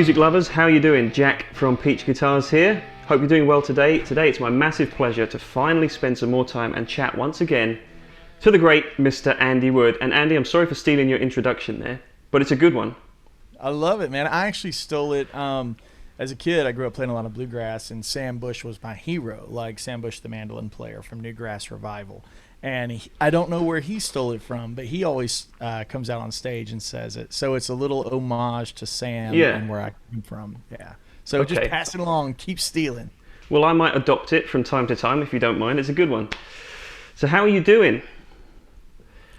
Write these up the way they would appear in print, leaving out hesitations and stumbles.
music lovers, how are you doing? Jack from Peach Guitars here. Hope you're doing well today. Today it's my massive pleasure to finally spend some more time and chat once again to the great Mr. Andy Wood. And Andy, I'm sorry for stealing your introduction there, but it's a good one. I love it, man. I actually stole it. As a kid, I grew up playing a lot of bluegrass, and Sam Bush was my hero, like Sam Bush, the mandolin player from Newgrass Revival. And I don't know where he stole it from, but he always comes out on stage and says it. So it's a little homage to Sam and where I came from. Yeah. So just pass it along. Keep stealing. Well, I might adopt it from time to time if you don't mind. It's a good one. So how are you doing?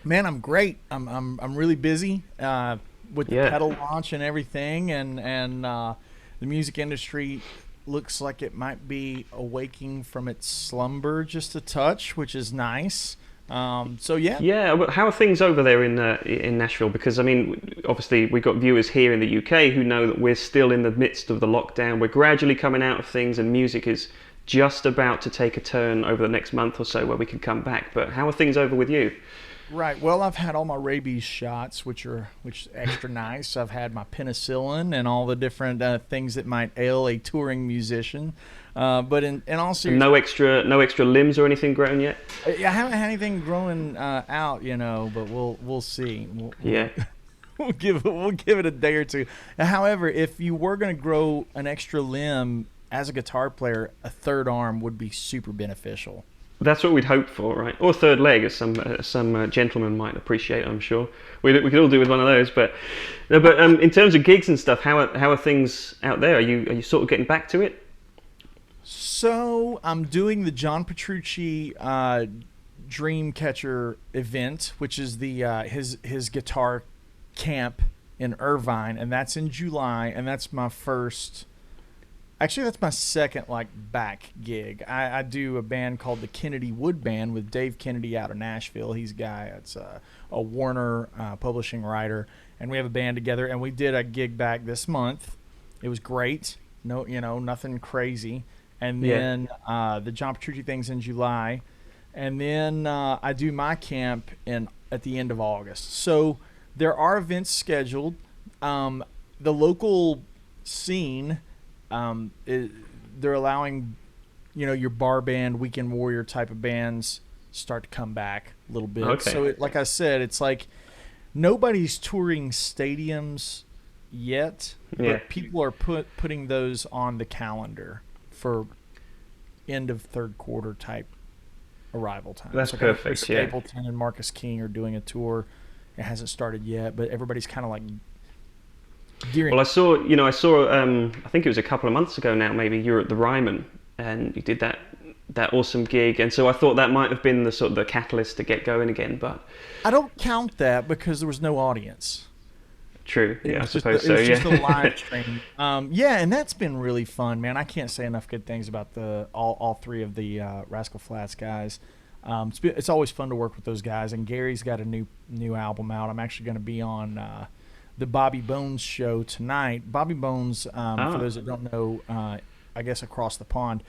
Man, I'm great. I'm really busy with the pedal launch and everything, and the music industry looks like it might be awaking from its slumber just a touch, which is nice. Yeah, but how are things over there in Nashville? Because I mean, obviously we've got viewers here in the UK who know that we're still in the midst of the lockdown. We're gradually coming out of things, and music is just about to take a turn over the next month or so where we can come back. But how are things over with you? Right. Well, I've had all my rabies shots, which is extra nice. I've had my penicillin and all the different things that might ail a touring musician. But in all seriousness, no extra limbs or anything grown yet. I haven't had anything growing out, but we'll see. We'll give it a day or two. However, if you were going to grow an extra limb as a guitar player, a third arm would be super beneficial. That's what we'd hope for, right? Or third leg, as some gentlemen might appreciate, I'm sure. We could all do with one of those. But in terms of gigs and stuff, how are things out there? Are you sort of getting back to it? So I'm doing the John Petrucci Dreamcatcher event, which is the his guitar camp in Irvine, and that's in July, and that's my first. Actually, that's my second back gig. I do a band called the Kennedy Wood Band with Dave Kennedy out of Nashville. He's a guy that's a Warner publishing writer, and we have a band together. And we did a gig back this month. It was great. No, nothing crazy. And then the John Petrucci thing's in July, and then I do my camp at the end of August. So there are events scheduled. The local scene. They're allowing, your bar band, weekend warrior type of bands start to come back a little bit. Okay. So like I said, it's like nobody's touring stadiums yet, but people are putting those on the calendar for end of third quarter type arrival time. That's so perfect. Stapleton and Marcus King are doing a tour. It hasn't started yet, but everybody's kind of like. Well, I saw, I think it was a couple of months ago now, maybe you were at the Ryman and you did that awesome gig, and so I thought that might have been the sort of the catalyst to get going again, but I don't count that because there was no audience. True, I suppose so. It was just a live stream. And that's been really fun, man. I can't say enough good things about all three of the Rascal Flatts guys. It's always fun to work with those guys, and Gary's got a new album out. I'm actually going to be on the Bobby Bones show tonight. Bobby Bones, for those that don't know, I guess across the pond,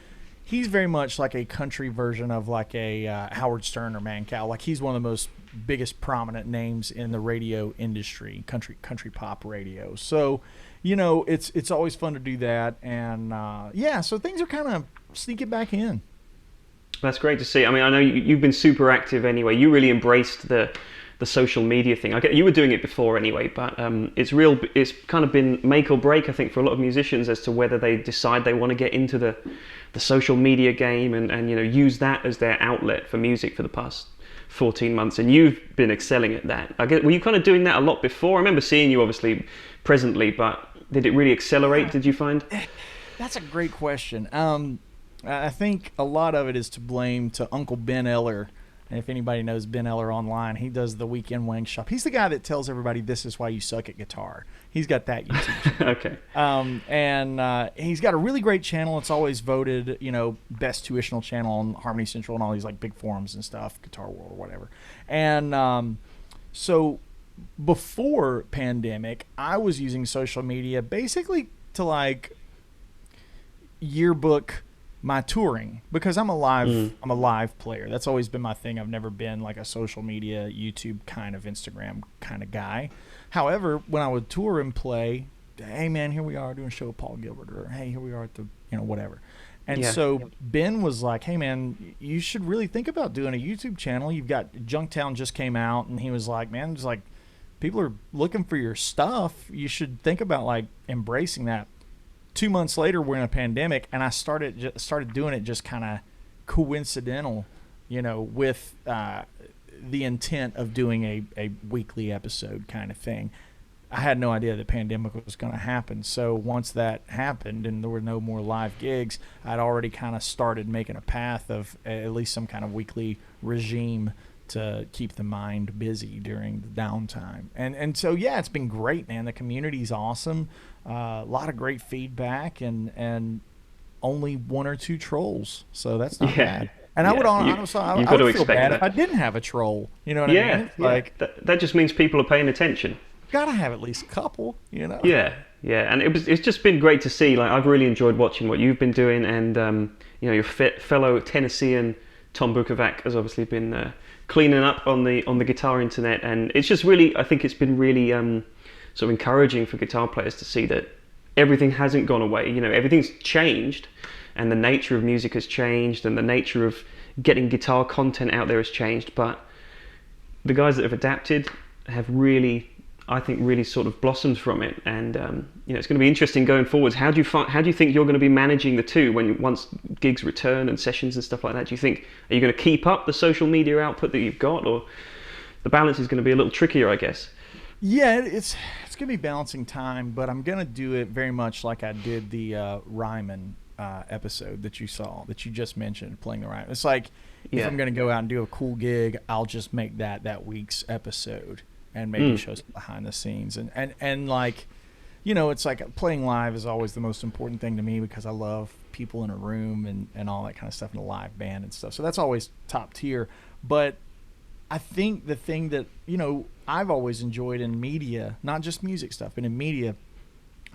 he's very much like a country version of like a Howard Stern or Mancow. Like he's one of the most biggest prominent names in the radio industry, country pop radio. So, it's always fun to do that, and so things are kind of sneaking back in. That's great to see. I mean, I know you've been super active anyway. You really embraced the social media thing. You were doing it before anyway, but it's kind of been make or break, I think, for a lot of musicians as to whether they decide they want to get into the social media game and use that as their outlet for music for the past 14 months. And you've been excelling at that. Were you kind of doing that a lot before? I remember seeing you obviously presently, but did it really accelerate, did you find? That's a great question. I think a lot of it is to blame to Uncle Ben Eller. And if anybody knows Ben Eller online, he does the Weekend Wing Shop. He's the guy that tells everybody this is why you suck at guitar. He's got that YouTube channel. Okay. And he's got a really great channel. It's always voted, best tuitional channel on Harmony Central and all these like big forums and stuff, Guitar World or whatever. And so before pandemic, I was using social media basically to like yearbook my touring, because I'm a live player. That's always been my thing. I've never been like a social media, YouTube kind of Instagram kind of guy. However, when I would tour and play, hey man, here we are doing a show with Paul Gilbert, or hey, here we are at the, whatever. And Yeah. so Ben was like, hey man, you should really think about doing a YouTube channel. You've got Junktown just came out, and he was like, man, it's like people are looking for your stuff. You should think about like embracing that. 2 months later, we're in a pandemic, and I started doing it just kind of coincidental, with the intent of doing a weekly episode kind of thing. I had no idea the pandemic was going to happen. So once that happened and there were no more live gigs, I'd already kind of started making a path of at least some kind of weekly regime to keep the mind busy during the downtime. And so, yeah, it's been great, man. The community's awesome. A lot of great feedback, and only 1 or 2 trolls. So that's not bad. And I would honestly, I would feel bad if I didn't have a troll. You know what I mean? Yeah. Like that just means people are paying attention. Gotta have at least a couple, Yeah, and it's just been great to see. Like, I've really enjoyed watching what you've been doing, and your fellow Tennessean Tom Bukovac has obviously been cleaning up on the guitar internet, and it's just really, I think it's been really sort of encouraging for guitar players to see that everything hasn't gone away. Everything's changed, and the nature of music has changed, and the nature of getting guitar content out there has changed. But the guys that have adapted have really, I think, really sort of blossomed from it, and it's going to be interesting going forwards. How do you think you're going to be managing the two once gigs return and sessions and stuff like that? Are you going to keep up the social media output that you've got, or the balance is going to be a little trickier, I guess? Yeah, it's going to be balancing time, but I'm going to do it very much like I did the Ryman episode that you just mentioned, playing the Ryman. It's like, if I'm going to go out and do a cool gig, I'll just make that week's episode, and maybe show some behind the scenes. And like, it's like playing live is always the most important thing to me, because I love people in a room and all that kind of stuff, in a live band and stuff. So that's always top tier. But I think the thing that, I've always enjoyed in media, not just music stuff, but in media,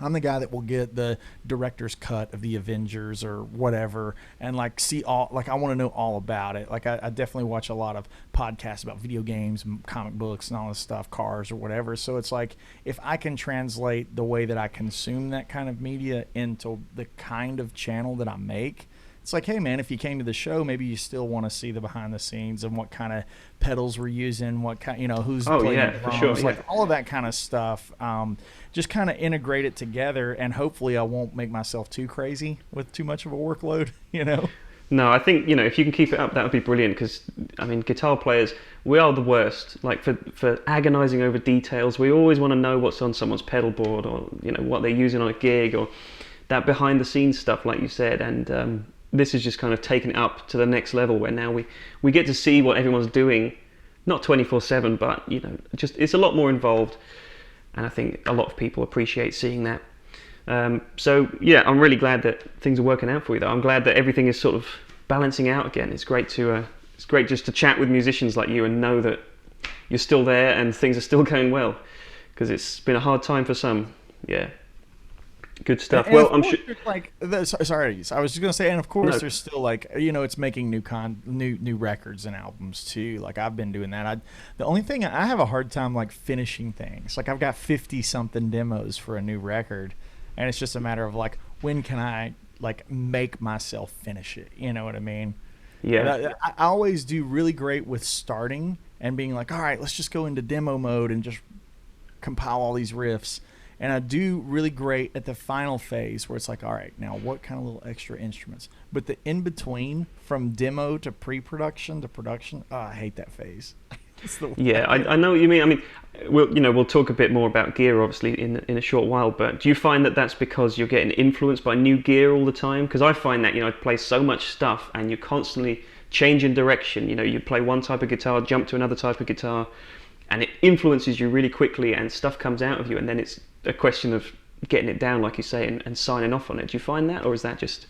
I'm the guy that will get the director's cut of the Avengers or whatever, and like see all, like I want to know all about it. Like I definitely watch a lot of podcasts about video games and comic books and all this stuff, cars or whatever. So it's like, if I can translate the way that I consume that kind of media into the kind of channel that I make, it's like, hey man, if you came to the show, maybe you still want to see the behind the scenes and what kind of pedals we're using, what kind, who's playing the drums, for sure, like all of that kind of stuff. Just kind of integrate it together, and hopefully I won't make myself too crazy with too much of a workload. No, I think, if you can keep it up, that would be brilliant, because I mean, guitar players, we are the worst. Like, for agonizing over details, we always want to know what's on someone's pedal board, or what they're using on a gig, or that behind the scenes stuff, like you said. And this is just kind of taking it up to the next level, where now we get to see what everyone's doing, not 24/7, but just it's a lot more involved, and I think a lot of people appreciate seeing that. So yeah, I'm really glad that things are working out for you, though. I'm glad that everything is sort of balancing out again. It's great just to chat with musicians like you and know that you're still there and things are still going well, because it's been a hard time for some. Yeah. Good stuff. And well, I'm sure. Like, sorry, I was just gonna say, and of course, No. there's still like, it's making new records and albums too. Like, I've been doing that. The only thing I have a hard time like finishing things. Like, I've got 50 something demos for a new record, and it's just a matter of like, when can I like make myself finish it? You know what I mean? Yeah. I always do really great with starting and being like, all right, let's just go into demo mode and just compile all these riffs. And I do really great at the final phase, where it's like, all right, now what kind of little extra instruments? But the in-between, from demo to pre-production to production, I hate that phase. It's the Yeah, I know what you mean. I mean, we'll talk a bit more about gear, obviously, in a short while. But do you find that that's because you're getting influenced by new gear all the time? Because I find that, I play so much stuff, and you're constantly changing direction. You play one type of guitar, jump to another type of guitar, and it influences you really quickly, and stuff comes out of you, and then it's a question of getting it down, like you say, and signing off on it. Do you find that, or is that just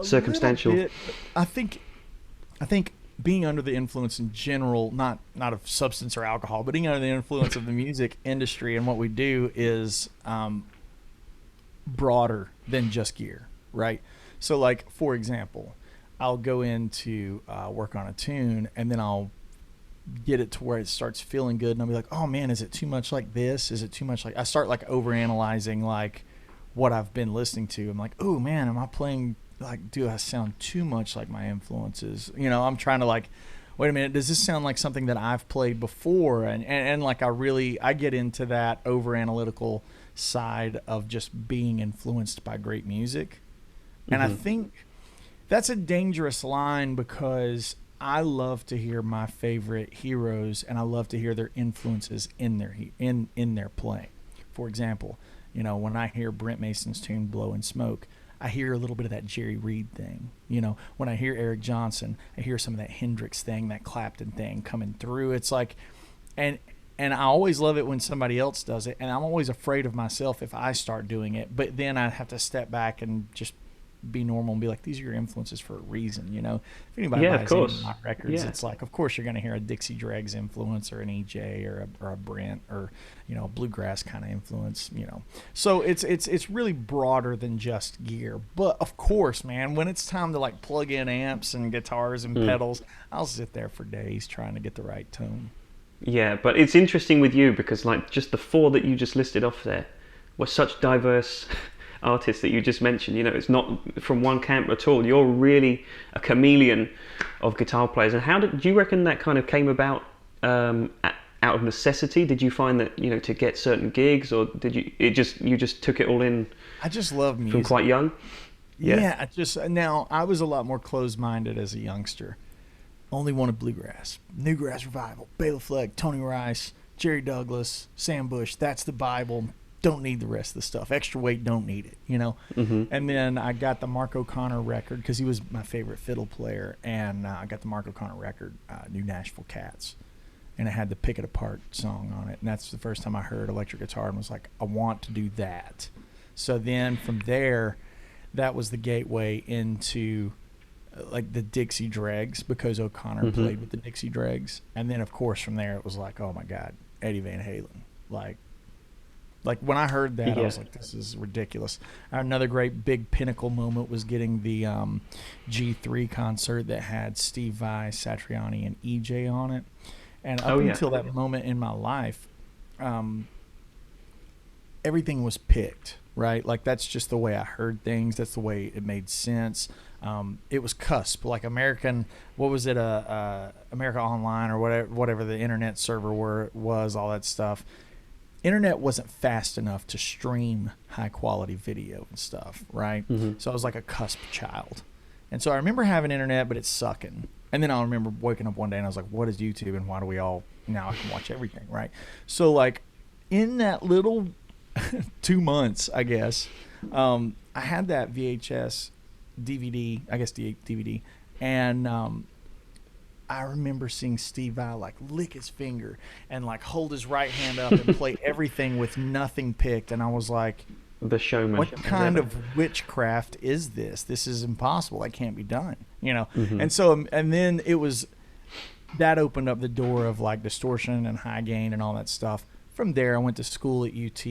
circumstantial? I think being under the influence in general, not of substance or alcohol, but being under the influence of the music industry and what we do is broader than just gear, right? So, like, for example, I'll go in to work on a tune, and then I'll get it to where it starts feeling good, and I'll be like, oh man, is it too much like this? Is it too much like, I start like overanalyzing like what I've been listening to. I'm like, oh man, am I playing like, do I sound too much like my influences? You know, I'm trying to like, wait a minute, does this sound like something that I've played before? And like I get into that over analytical side of just being influenced by great music. And I think that's a dangerous line, because I love to hear my favorite heroes, and I love to hear their influences in their playing. For example, you know, when I hear Brent Mason's tune "Blowin' Smoke," I hear a little bit of that Jerry Reed thing. You know, when I hear Eric Johnson, I hear some of that Hendrix thing, that Clapton thing coming through. It's like, and I always love it when somebody else does it, and I'm always afraid of myself if I start doing it. But then I have to step back and just be normal and be like, these are your influences for a reason. You know, if anybody buys any of my records, it's like, of course you're going to hear a Dixie Dregs influence, or an EJ, or a Brent, or, you know, a bluegrass kind of influence, you know. So it's really broader than just gear. But of course, man, when it's time to like plug in amps and guitars and pedals, I'll sit there for days trying to get the right tone. Yeah, but it's interesting with you because like just the four that you just listed off there were such diverse artists that you just mentioned. You know, it's not from one camp at all. You're really a chameleon of guitar players. And how do you reckon that kind of came about, out of necessity? Did you find that, you know, to get certain gigs, or did you just took it all in? I just love music from quite young. Yeah, now I was a lot more closed-minded as a youngster. Only wanted bluegrass, Newgrass Revival, Bela Fleck, Tony Rice, Jerry Douglas, Sam Bush. That's the Bible. Don't need the rest of the stuff. Extra weight, don't need it, you know. And then I got the Mark O'Connor record because he was my favorite fiddle player, and I got the Mark O'Connor record, New Nashville Cats, and it had the Pick It Apart song on it, and that's the first time I heard electric guitar and was like, I want to do that. So then from there, that was the gateway into like the Dixie Dregs, because O'Connor played with the Dixie Dregs, and then of course from there it was like, oh my God, Eddie Van Halen, like when I heard that, I was like, this is ridiculous. Another great big pinnacle moment was getting the G3 concert that had Steve Vai, Satriani, and EJ on it. And up until that moment in my life, everything was picked, right? Like that's just the way I heard things. That's the way it made sense. It was cusp, like American, what was it, America Online or whatever the internet server was, all that stuff. Internet wasn't fast enough to stream high quality video and stuff, right? So I was like a cusp child. And so I remember having internet, but it's sucking. And then I remember waking up one day and I was like, what is YouTube, and why do we all, now I can watch everything, right? So like in that little 2 months, I guess, I had that VHS DVD, I guess DVD, and I remember seeing Steve Vai like lick his finger and like hold his right hand up and play everything with nothing picked, and I was like, the showman. What kind of witchcraft is this? This is impossible. That can't be done, you know. And so, and then it was that opened up the door of like distortion and high gain and all that stuff. From there, I went to school at UT,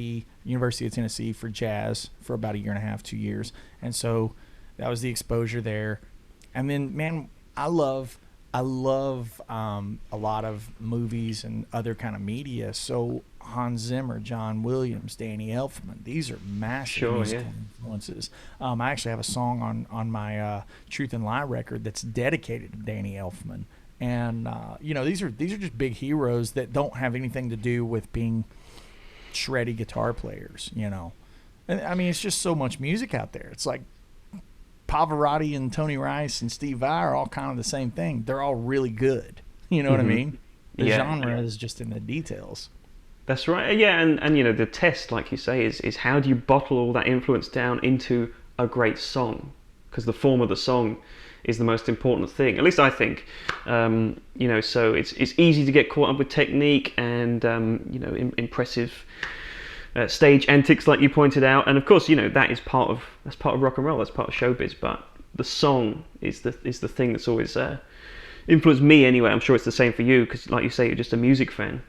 University of Tennessee, for jazz for about 1.5 years, 2 years, and so that was the exposure there. And then, man, I love a lot of movies and other kind of media. So Hans Zimmer, John Williams, Danny Elfman, these are massive musical influences. I actually have a song on my Truth and Lie record that's dedicated to Danny Elfman. And you know, these are just big heroes that don't have anything to do with being shreddy guitar players, you know. And I mean, it's just so much music out there. It's like Pavarotti and Tony Rice and Steve Vai are all kind of the same thing. They're all really good. You know what I mean? The genre is just in the details. That's right. Yeah, and you know, the test, like you say, is how do you bottle all that influence down into a great song? Because the form of the song is the most important thing. At least I think. You know, so it's easy to get caught up with technique and you know, impressive stage antics, like you pointed out, and of course, you know, that's part of rock and roll, that's part of showbiz. But the song is the thing that's always influenced me anyway. I'm sure it's the same for you, because like you say, you're just a music fan.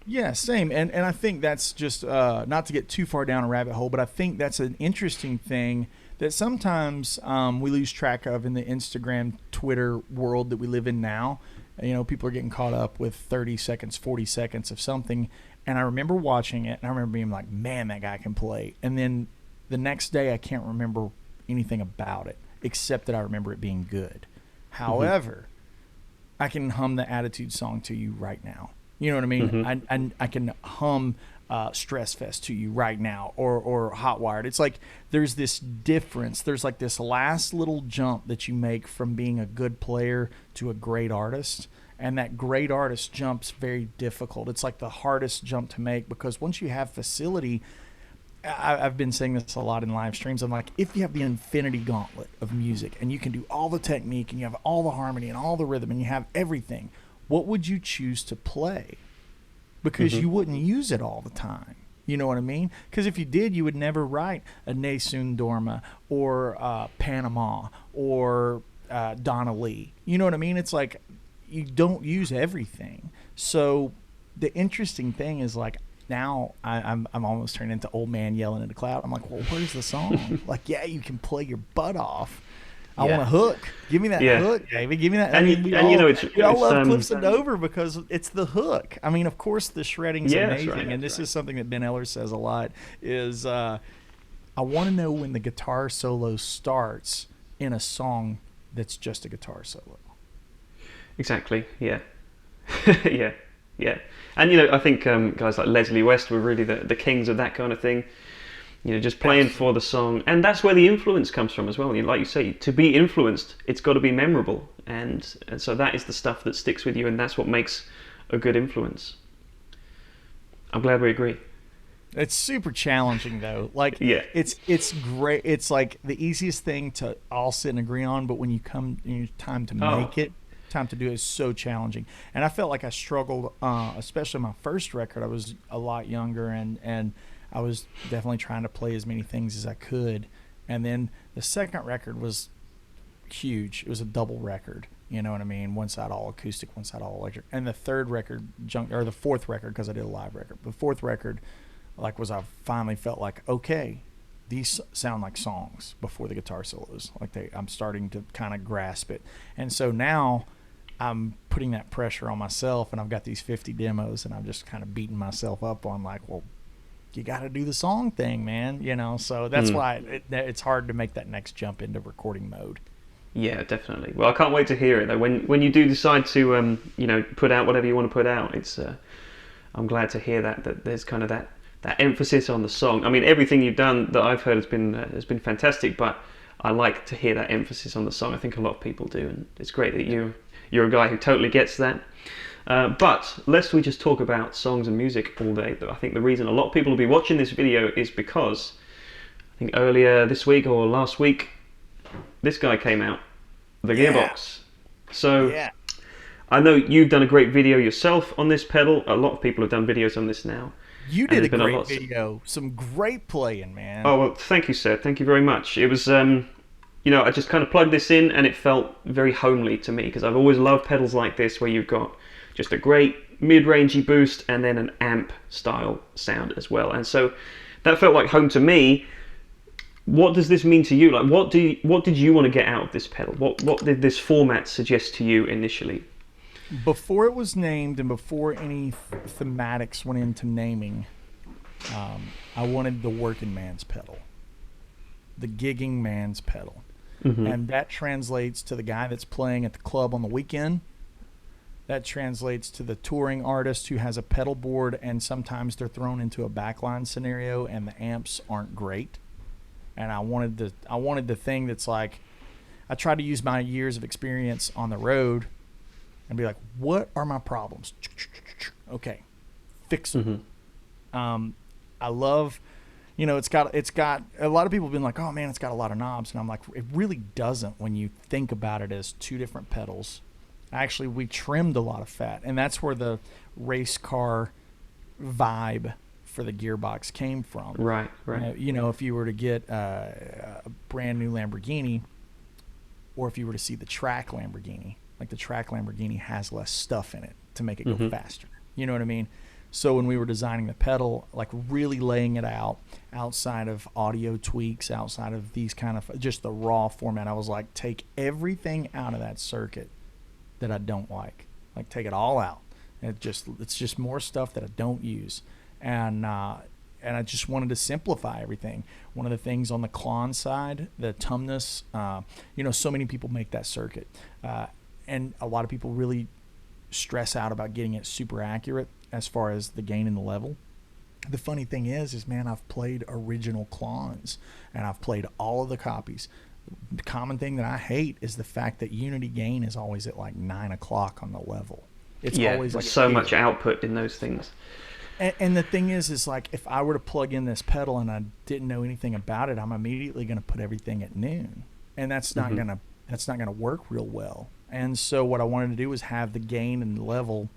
Yeah, same. And I think that's just not to get too far down a rabbit hole, but I think that's an interesting thing that sometimes we lose track of in the Instagram, Twitter world that we live in now. You know, people are getting caught up with 30 seconds, 40 seconds of something. And I remember watching it, and I remember being like, man, that guy can play. And then the next day, I can't remember anything about it, except that I remember it being good. However, I can hum the Attitude song to you right now. You know what I mean? I can hum Stress Fest to you right now, or Hot Wired. It's like there's this difference. There's like this last little jump that you make from being a good player to a great artist. And that great artist jump's very difficult. It's like the hardest jump to make, because once you have facility, I've been saying this a lot in live streams. I'm like, if you have the infinity gauntlet of music and you can do all the technique and you have all the harmony and all the rhythm and you have everything, what would you choose to play? Because you wouldn't use it all the time. You know what I mean? Because if you did, you would never write a Nessun Dorma or Panama or Donna Lee. You know what I mean? It's like you don't use everything. So the interesting thing is, like, now I'm almost turning into old man yelling at a cloud. I'm like, well, where's the song? Like, yeah, you can play your butt off. I want a hook. Give me that hook, baby. Give me that. We all love Cliffs of Dover because it's the hook. I mean, of course, the shredding's amazing, right, and this is something that Ben Eller says a lot. Is I want to know when the guitar solo starts in a song that's just a guitar solo. Exactly. Yeah. Yeah. And I think guys like Leslie West were really the kings of that kind of thing. Just playing for the song, and that's where the influence comes from as well. Like you say, to be influenced, it's got to be memorable, and so that is the stuff that sticks with you, and that's what makes a good influence. I'm glad we agree. It's super challenging though. Like, it's great. It's like the easiest thing to all sit and agree on, but when you come time to make it, time to do it is so challenging. And I felt like I struggled, especially my first record. I was a lot younger, and I was definitely trying to play as many things as I could. And then the second record was huge. It was a double record. You know what I mean? One side all acoustic, one side all electric. And the third record, or the fourth record, because I did a live record. The fourth record, I finally felt like, okay, these sound like songs before the guitar solos. I'm starting to kind of grasp it. And so now I'm putting that pressure on myself, and I've got these 50 demos, and I'm just kind of beating myself up on, like, well, you got to do the song thing, man. So that's why it's hard to make that next jump into recording mode. Yeah, definitely. Well, I can't wait to hear it though. When you do decide to put out whatever you want to put out, it's I'm glad to hear that there's kind of that emphasis on the song. I mean, everything you've done that I've heard has been fantastic, but I like to hear that emphasis on the song. I think a lot of people do, and it's great that you're a guy who totally gets that. But lest we just talk about songs and music all day, I think the reason a lot of people will be watching this video is because I think earlier this week or last week, this guy came out, the Gearbox. So I know you've done a great video yourself on this pedal. A lot of people have done videos on this now. You did a great video. Some great playing, man. Oh, well, thank you, sir. Thank you very much. It was, I just kind of plugged this in, and it felt very homely to me, because I've always loved pedals like this where you've got just a great mid-rangey boost and then an amp style sound as well. And so that felt like home to me. What does this mean to you? Like, what did you want to get out of this pedal? What did this format suggest to you initially? Before it was named, and before any thematics went into naming, I wanted the working man's pedal, the gigging man's pedal. And that translates to the guy that's playing at the club on the weekend. That translates to the touring artist who has a pedal board, and sometimes they're thrown into a backline scenario and the amps aren't great. And I wanted the thing that's like, I tried to use my years of experience on the road and be like, what are my problems? Okay, fix them. I love, it's got a lot of people have been like, oh man, it's got a lot of knobs, and I'm like, it really doesn't when you think about it as two different pedals. Actually, we trimmed a lot of fat, and that's where the race car vibe for the Gearbox came from. Right. If you were to get a brand new Lamborghini, or if you were to see the track Lamborghini, like the track Lamborghini has less stuff in it to make it go faster. You know what I mean? So when we were designing the pedal, like really laying it out outside of audio tweaks, outside of these kind of just the raw format, I was like, take everything out of that circuit that I don't like like take it all out. It's just more stuff that I don't use, and I just wanted to simplify everything. One of the things on the Klon side, the Tumnus, so many people make that circuit, and a lot of people really stress out about getting it super accurate as far as the gain and the level. The funny thing is man, I've played original Klons, and I've played all of the copies. The common thing that I hate is the fact that unity gain is always at like 9 o'clock on the level. It's always like so much output in those things. And the thing is like if I were to plug in this pedal and I didn't know anything about it, I'm immediately going to put everything at noon, and that's not gonna work real well. And so what I wanted to do was have the gain and the level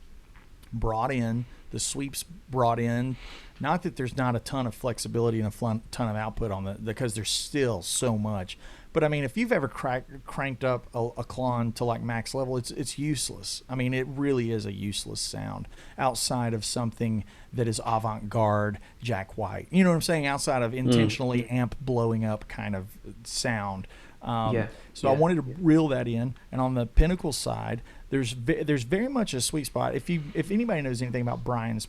brought in, the sweeps brought in. Not that there's not a ton of flexibility and a ton of output because there's still so much. But I mean, if you've ever cranked up a Klon to like max level, it's useless. I mean, it really is a useless sound outside of something that is avant-garde, Jack White. You know what I'm saying? Outside of intentionally amp blowing up kind of sound. So I wanted to reel that in. And on the Pinnacle side, there's very much a sweet spot. If anybody knows anything about Brian's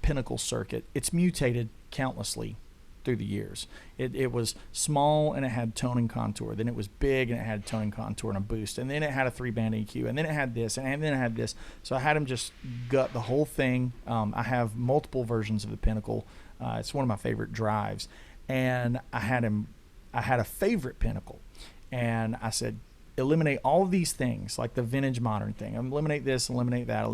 Pinnacle circuit, it's mutated countlessly through the years. It was small and it had tone and contour. Then it was big and it had tone and contour and a boost. And then it had a 3-band EQ. And then it had this. And then it had this. So I had him just gut the whole thing. I have multiple versions of the Pinnacle. It's one of my favorite drives. And I had a favorite Pinnacle. And I said, eliminate all of these things, like the vintage modern thing. Eliminate this, eliminate that,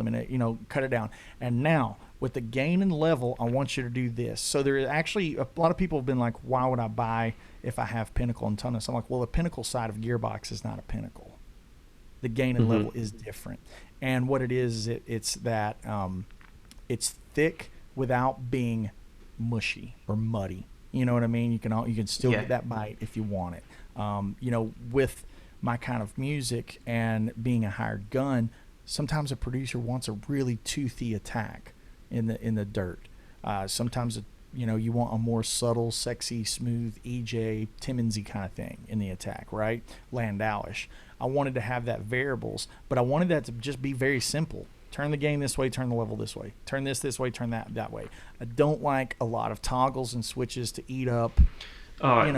cut it down. And now, with the gain and level, I want you to do this. So there is actually, a lot of people have been like, why would I buy if I have Pinnacle and Tumnus? I'm like, well, the Pinnacle side of Gearbox is not a Pinnacle. The gain and level is different. And what it is, it's that it's thick without being mushy or muddy. You know what I mean? You can still get that bite if you want it. With my kind of music and being a hired gun, sometimes a producer wants a really toothy attack in the dirt. Sometimes you want a more subtle, sexy, smooth EJ Timmonsy kind of thing in the attack, right? Landowish. I wanted to have that variables, but I wanted that to just be very simple. Turn the gain this way, turn the level this way. Turn this way, turn that way. I don't like a lot of toggles and switches to eat up. I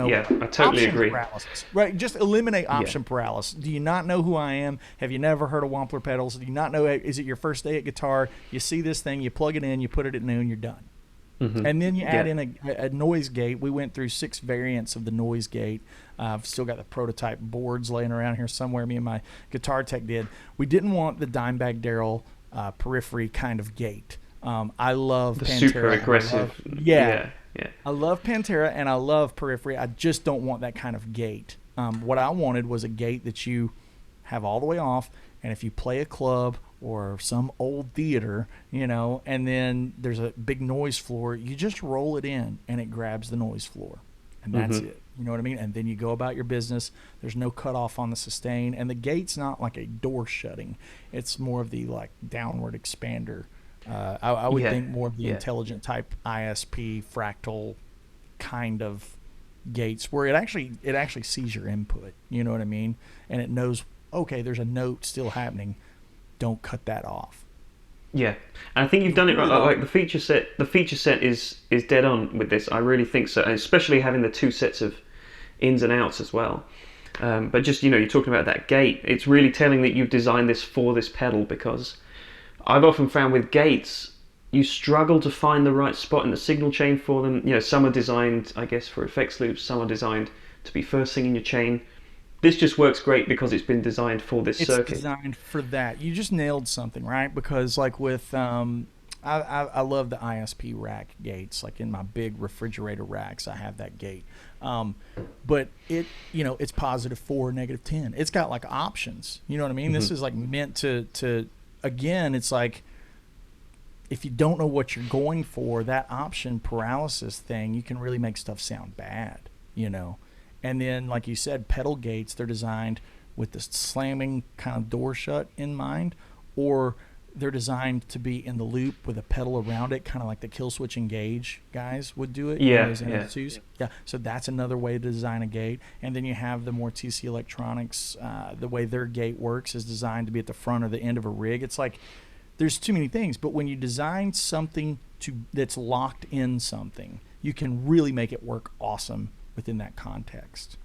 totally agree. Paralysis. Right, just eliminate option paralysis. Do you not know who I am? Have you never heard of Wampler pedals? Do you not know? Is it your first day at guitar? You see this thing, you plug it in, you put it at noon, you're done. And then you add in a noise gate. We went through 6 variants of the noise gate. I've still got the prototype boards laying around here somewhere. Me and my guitar tech did. We didn't want the Dimebag Darrell periphery kind of gate. I love the Pantera. Super aggressive. I love Pantera and I love Periphery. I just don't want that kind of gate. What I wanted was a gate that you have all the way off, and if you play a club or some old theater, and then there's a big noise floor, you just roll it in and it grabs the noise floor. And that's it. You know what I mean? And then you go about your business. There's no cutoff on the sustain. And the gate's not like a door shutting. It's more of the like downward expander. I would think more of the intelligent type ISP fractal kind of gates where it actually sees your input. You know what I mean? And it knows, okay, there's a note still happening. Don't cut that off. Yeah, and I think you've done it right. Like the feature set is dead on with this. I really think so, and especially having the 2 sets of ins and outs as well. But just you're talking about that gate. It's really telling that you've designed this for this pedal, because I've often found with gates, you struggle to find the right spot in the signal chain for them. Some are designed, I guess, for effects loops. Some are designed to be first thing in your chain. This just works great because it's been designed for this circuit. It's designed for that. You just nailed something, right? Because like with, I love the ISP rack gates. Like in my big refrigerator racks, I have that gate. But it, it's +4, -10. It's got like options. You know what I mean? This is like meant to. Again, it's like if you don't know what you're going for, that option paralysis thing, you can really make stuff sound bad, And then, like you said, pedal gates, they're designed with the slamming kind of door shut in mind, or they're designed to be in the loop with a pedal around it, kind of like the Kill Switch Engage guys would do it. Yeah, Those yeah. NS2s. Yeah. So that's another way to design a gate. And then you have the more TC Electronics. The way their gate works is designed to be at the front or the end of a rig. It's like there's too many things, but when you design something that's locked in something, you can really make it work awesome within that context.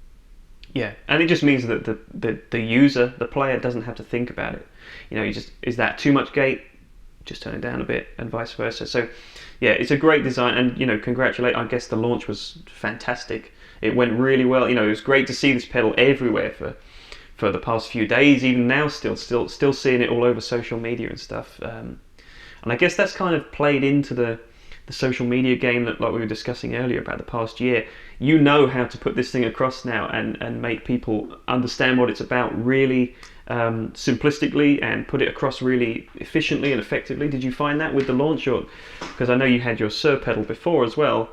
Yeah, and it just means that the user, the player, doesn't have to think about it. You just, is that too much gate? Just turn it down a bit, and vice versa. So, yeah, it's a great design, and congratulate. I guess the launch was fantastic. It went really well. It was great to see this pedal everywhere for the past few days. Even now, still seeing it all over social media and stuff. And I guess that's kind of played into the social media game that, like we were discussing earlier about the past year. You know how to put this thing across now and make people understand what it's about really simplistically, and put it across really efficiently and effectively. Did you find that with the launch? Because I know you had your Sir pedal before as well,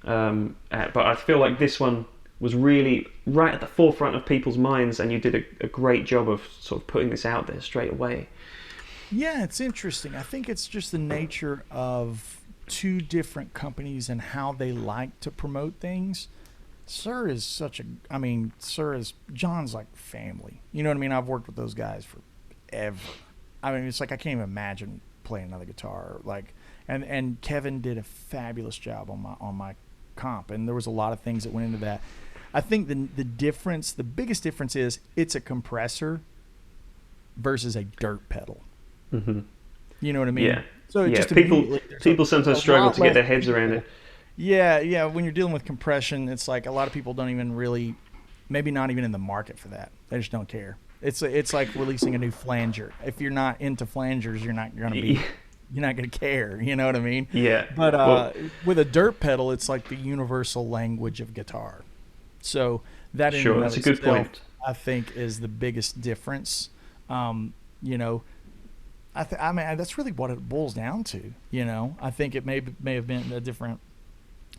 but I feel like this one was really right at the forefront of people's minds, and you did a great job of sort of putting this out there straight away. Yeah, it's interesting. I think it's just the nature of two different companies and how they like to promote things. Sir is John's like family. You know what I mean? I've worked with those guys forever. I mean, it's like I can't even imagine playing another guitar. Like, and Kevin did a fabulous job on my comp, and there was a lot of things that went into that. I think the biggest difference is it's a compressor versus a dirt pedal. Mm-hmm. You know what I mean? Yeah. So yeah. just people sometimes struggle to get their heads around it. Yeah. When you're dealing with compression, it's like a lot of people don't even really, maybe not even in the market for that. They just don't care. It's like releasing a new flanger. If you're not into flangers, you're not going to care. You know what I mean? Yeah. But with a dirt pedal, it's like the universal language of guitar. So that in and of that's a good itself, point. I think, is the biggest difference. I mean, that's really what it boils down to. I think it may have been a different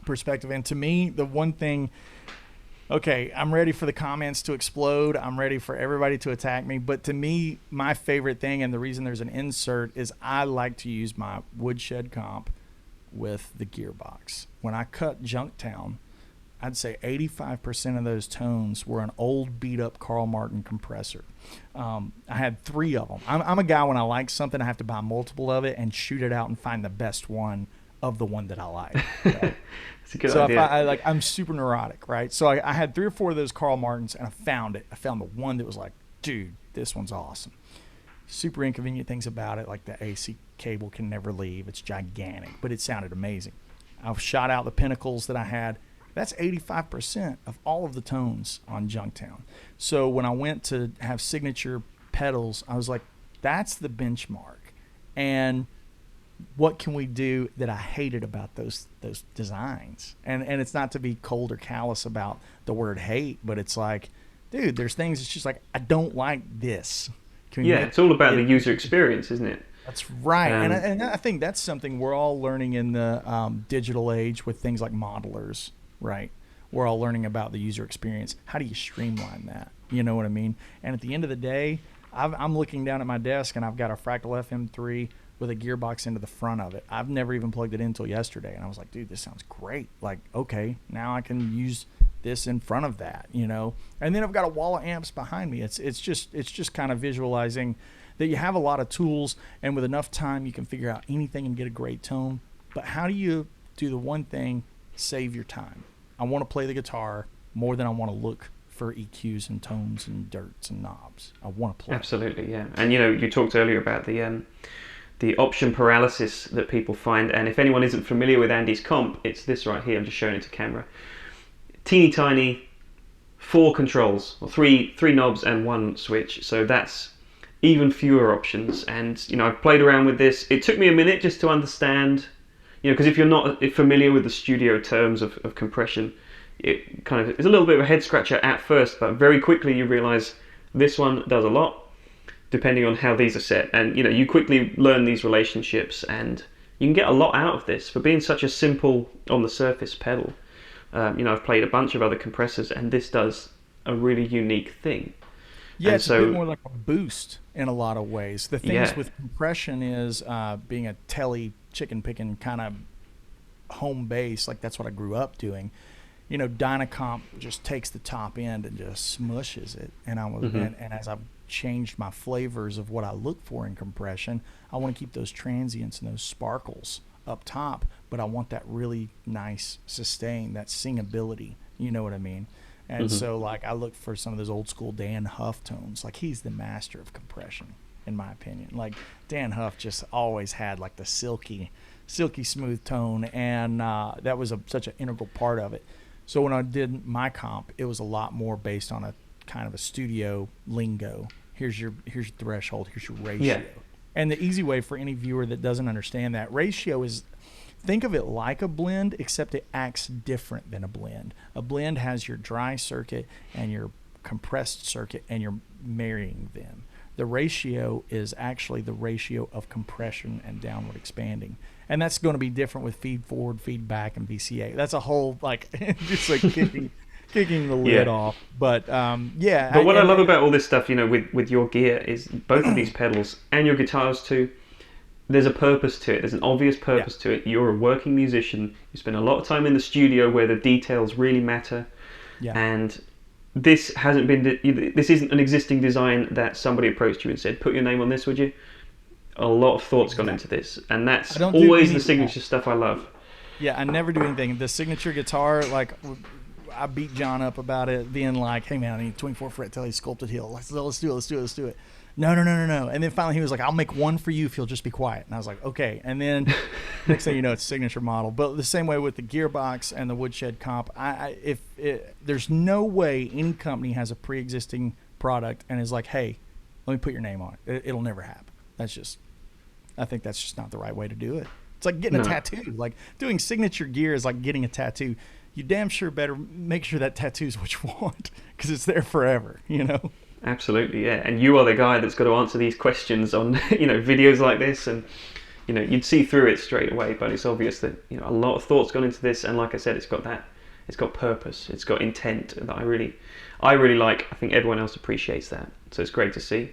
perspective. And to me, the one thing, okay, I'm ready for the comments to explode. I'm ready for everybody to attack me. But to me, my favorite thing, and the reason there's an insert, is I like to use my Woodshed comp with the Gearbox. When I cut Junktown, I'd say 85% of those tones were an old beat-up Carl Martin compressor. I had 3 of them. I'm a guy, when I like something, I have to buy multiple of it and shoot it out and find the best one of the one that I like. Right? That's a good idea. I'm super neurotic, right? So I had 3 or 4 of those Carl Martins, and I found it. I found the one that was like, dude, this one's awesome. Super inconvenient things about it, like the AC cable can never leave. It's gigantic, but it sounded amazing. I've shot out the pinnacles that I had. That's 85% of all of the tones on Junktown. So when I went to have signature pedals, I was like, that's the benchmark. And what can we do that I hated about those designs? And it's not to be cold or callous about the word hate, but it's like, dude, there's things, it's just like, I don't like this. It's all about the user experience, isn't it? That's right. And I think that's something we're all learning in the digital age with things like modelers. Right. We're all learning about the user experience. How do you streamline that? You know what I mean? And at the end of the day, I'm looking down at my desk, and I've got a Fractal FM3 with a Gearbox into the front of it. I've never even plugged it in until yesterday. And I was like, dude, this sounds great. Like, okay, now I can use this in front of that, And then I've got a wall of amps behind me. It's just kind of visualizing that you have a lot of tools, and with enough time, you can figure out anything and get a great tone. But how do you do the one thing, save your time? I want to play the guitar more than I want to look for EQs and tones and dirts and knobs. I want to play. Absolutely, yeah. And you talked earlier about the option paralysis that people find, and if anyone isn't familiar with Andy's comp, it's this right here. I'm just showing it to camera. Teeny tiny, 4 controls, or three knobs and 1 switch. So that's even fewer options. And I've played around with this. It took me a minute just to understand. Because if you're not familiar with the studio terms of compression, it kind of is a little bit of a head scratcher at first, but very quickly you realize this one does a lot, depending on how these are set. And you quickly learn these relationships, and you can get a lot out of this for being such a simple on the surface pedal. I've played a bunch of other compressors, and this does a really unique thing. Yeah, And it's a bit so, more like a boost in a lot of ways. The things yeah, with compression is being a telly chicken picking kind of home base. Like that's what I grew up doing. Dynacomp just takes the top end and just smushes it. And hmm and as I've changed my flavors of what I look for in compression, I want to keep those transients and those sparkles up top, but I want that really nice sustain, that singability. You know what I mean? And hmm so like I look for some of those old school Dan Huff tones. Like he's the master of compression, in my opinion. Like Dan Huff just always had like the silky smooth tone, and that was such an integral part of it. So when I did my comp, it was a lot more based on a kind of a studio lingo. Here's your threshold. Here's your yeah, ratio. And the easy way for any viewer that doesn't understand that ratio is, think of it like a blend, except it acts different than a blend. A blend has your dry circuit and your compressed circuit, and you're marrying them. The ratio is actually the ratio of compression and downward expanding. And that's going to be different with feed forward, feedback, and VCA. That's a whole, like, just like kicking the lid yeah. off. But, yeah. But what I love about all this stuff, with your gear, is both of these pedals and your guitars too. There's a purpose to it. There's an obvious Yeah. purpose to it. You're a working musician. You spend a lot of time in the studio where the details really matter. Yeah. And this hasn't been. This isn't an existing design that somebody approached you and said, "Put your name on this, would you?" A lot of thought's gone into this, and I that's don't do always any the of that. signature stuff I love. Yeah, I never do anything. The signature guitar, like, I beat John up about it, being like, "Hey man, I need a 24 fret Tele sculpted heel. Let's do it. Let's do it." No, no, no, no, no. And then finally he was like, "I'll make one for you if you'll just be quiet." And I was like, "Okay." And then next thing you know, it's a signature model. But the same way with the Gearbox and the Woodshed comp, there's no way any company has a pre-existing product and is like, "Hey, let me put your name on it." It'll never happen. I think that's just not the right way to do it. It's like getting a No, tattoo. Like doing signature gear is like getting a tattoo. You damn sure better make sure that tattoo is what you want, because it's there forever, you know? absolutely, yeah. And you are the guy that's got to answer these questions on videos like this, and you'd see through it straight away. But it's obvious that a lot of thought's gone into this, and like I said, it's got purpose, it's got intent that I really like. I think everyone else appreciates that, so it's great to see.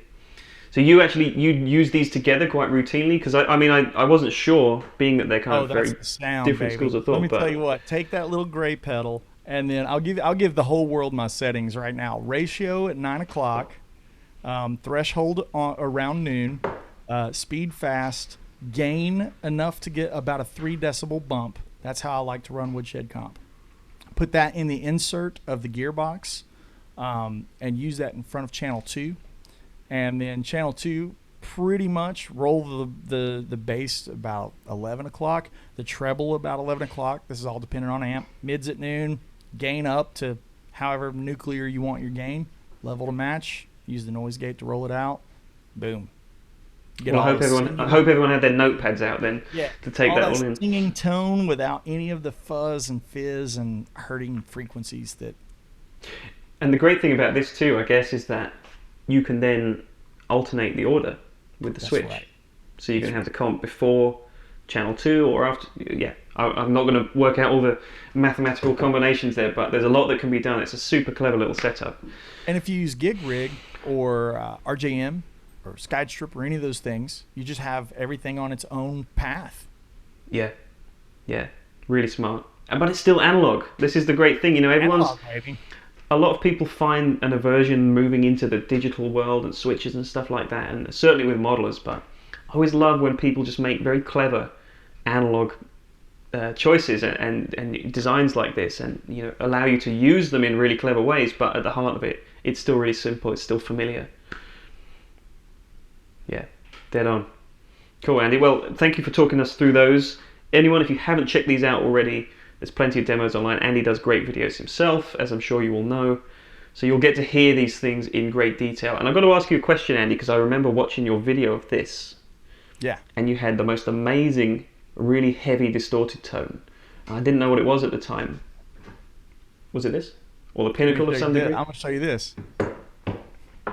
So you use these together quite routinely, because I wasn't sure, being that they're kind Oh, of that's very the sound, different baby. schools of Let thought. me tell But you what. Take that little gray pedal, and then I'll give the whole world my settings right now. Ratio at 9 o'clock, threshold around noon, speed fast, gain enough to get about a 3 decibel bump. That's how I like to run Woodshed comp. Put that in the insert of the Gearbox, and use that in front of channel 2. And then channel 2, pretty much roll the bass about 11 o'clock, the treble about 11 o'clock. This is all dependent on amp. Mids at noon, gain up to however nuclear you want your gain, level to match. Use the noise gate to roll it out. Boom. Get well, all the I singing, hope everyone had their notepads out then yeah, to take all that that all in. singing tone without any of the fuzz and fizz and hurting frequencies that. And the great thing about this too, I guess, is that you can then alternate the order with the That's switch. right. So you can have the comp before channel 2 or after. Yeah, I'm not going to work out all the mathematical combinations there, but there's a lot that can be done. It's a super clever little setup. And if you use Gig Rig or RJM or Skystrip or any of those things, you just have everything on its own path. Yeah, yeah, really smart. But it's still analog. This is the great thing. Everyone's. Analog, baby. A lot of people find an aversion moving into the digital world and switches and stuff like that, and certainly with modelers. But I always love when people just make very clever analog choices and designs like this, and allow you to use them in really clever ways. But at the heart of it, it's still really simple. It's still familiar. Yeah, dead on. Cool, Andy. Well, thank you for talking us through those. Anyone, if you haven't checked these out already, there's plenty of demos online. Andy does great videos himself, as I'm sure you all know. So you'll get to hear these things in great detail. And I've got to ask you a question, Andy, because I remember watching your video of this. Yeah. And you had the most amazing, really heavy, distorted tone. And I didn't know what it was at the time. Was it this? Or the pinnacle of some degree? I'm going to show you this.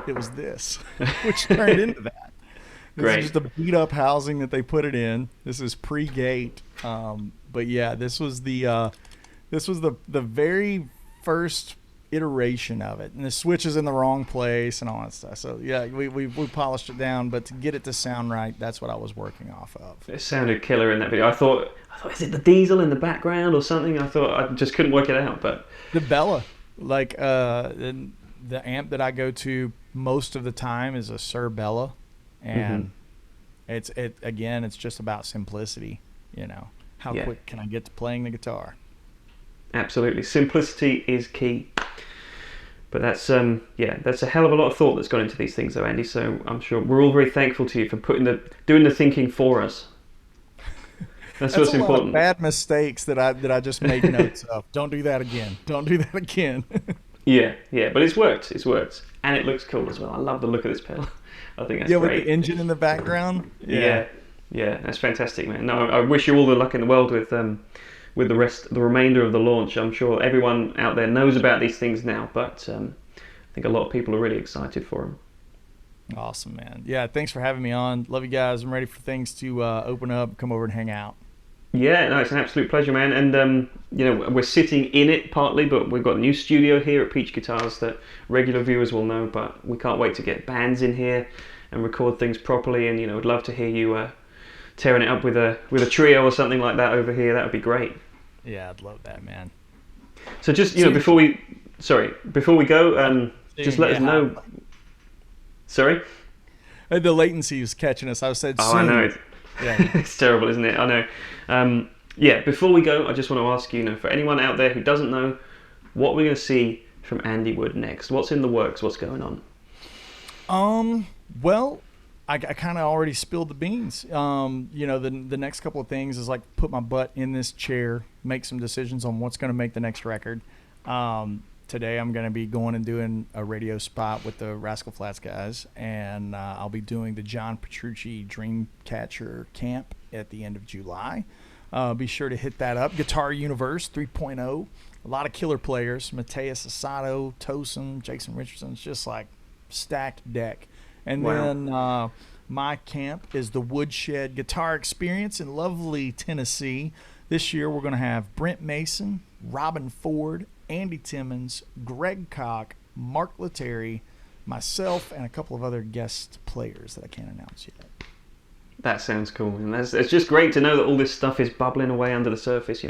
It was this, which turned into that. This Great. is just a beat up housing that they put it in. This is pre-gate. But yeah, this was the very first iteration of it, and the switch is in the wrong place and all that stuff. So yeah, we polished it down, but to get it to sound right, that's what I was working off of. It sounded killer in that video. I thought, is it the diesel in the background or something? I thought I just couldn't work it out, but the Bella, like the amp that I go to most of the time is a Sir Bella, and it's just about simplicity. How quick can I get to playing the guitar? Absolutely, simplicity is key. But that's that's a hell of a lot of thought that's gone into these things, though, Andy. So I'm sure we're all very thankful to you for doing the thinking for us. That's what's a important. Lot of bad mistakes that I just made notes of. Don't do that again. Don't do that again. Yeah, but it's worked. And it looks cool as well. I love the look of this pedal. I think that's great. With the engine in the background. Yeah, that's fantastic, man. No, I wish you all the luck in the world with the remainder of the launch. I'm sure everyone out there knows about these things now, but I think a lot of people are really excited for them. Awesome, man. Yeah, thanks for having me on. Love you guys. I'm ready for things to open up, come over and hang out. Yeah, no, it's an absolute pleasure, man. And we're sitting in it partly, but we've got a new studio here at Peach Guitars that regular viewers will know. But we can't wait to get bands in here and record things properly. And we'd love to hear you tearing it up with a trio or something like that over here. That would be great. Yeah, I'd love that, man. So just before we go, just let us know. Sorry. The latency was catching us. I said. Oh, I know. It's terrible, isn't it? I know. Before we go, I just want to ask you, for anyone out there who doesn't know, what we're going to see from Andy Wood next. What's in the works? What's going on? Well, I kind of already spilled the beans. The next couple of things is like put my butt in this chair, make some decisions on what's going to make the next record. Today I'm going to be going and doing a radio spot with the Rascal Flatts guys, and I'll be doing the John Petrucci Dreamcatcher Camp at the end of July. Be sure to hit that up. Guitar Universe 3.0. A lot of killer players. Mateus Asado, Tosin, Jason Richardson. It's just like stacked deck. And then my camp is the Woodshed Guitar Experience in lovely Tennessee. This year we're going to have Brent Mason, Robin Ford, Andy Timmons, Greg Koch, Mark Letary, myself, and a couple of other guest players that I can't announce yet. That sounds cool. And it's just great to know that all this stuff is bubbling away under the surface.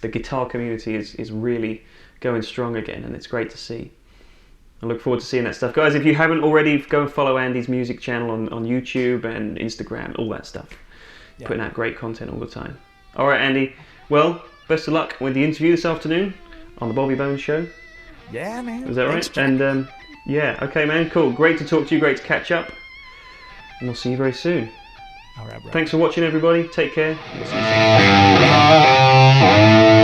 The guitar community is really going strong again, and it's great to see. I look forward to seeing that stuff. Guys, if you haven't already, go and follow Andy's music channel on YouTube and Instagram, all that stuff. Yeah. Putting out great content all the time. All right, Andy. Well, best of luck with the interview this afternoon on the Bobby Bones Show. Yeah, man. Is that right? Thanks, and okay, man. Cool. Great to talk to you. Great to catch up. And we'll see you very soon. All right, bro. Thanks for watching, everybody. Take care. We'll see you soon.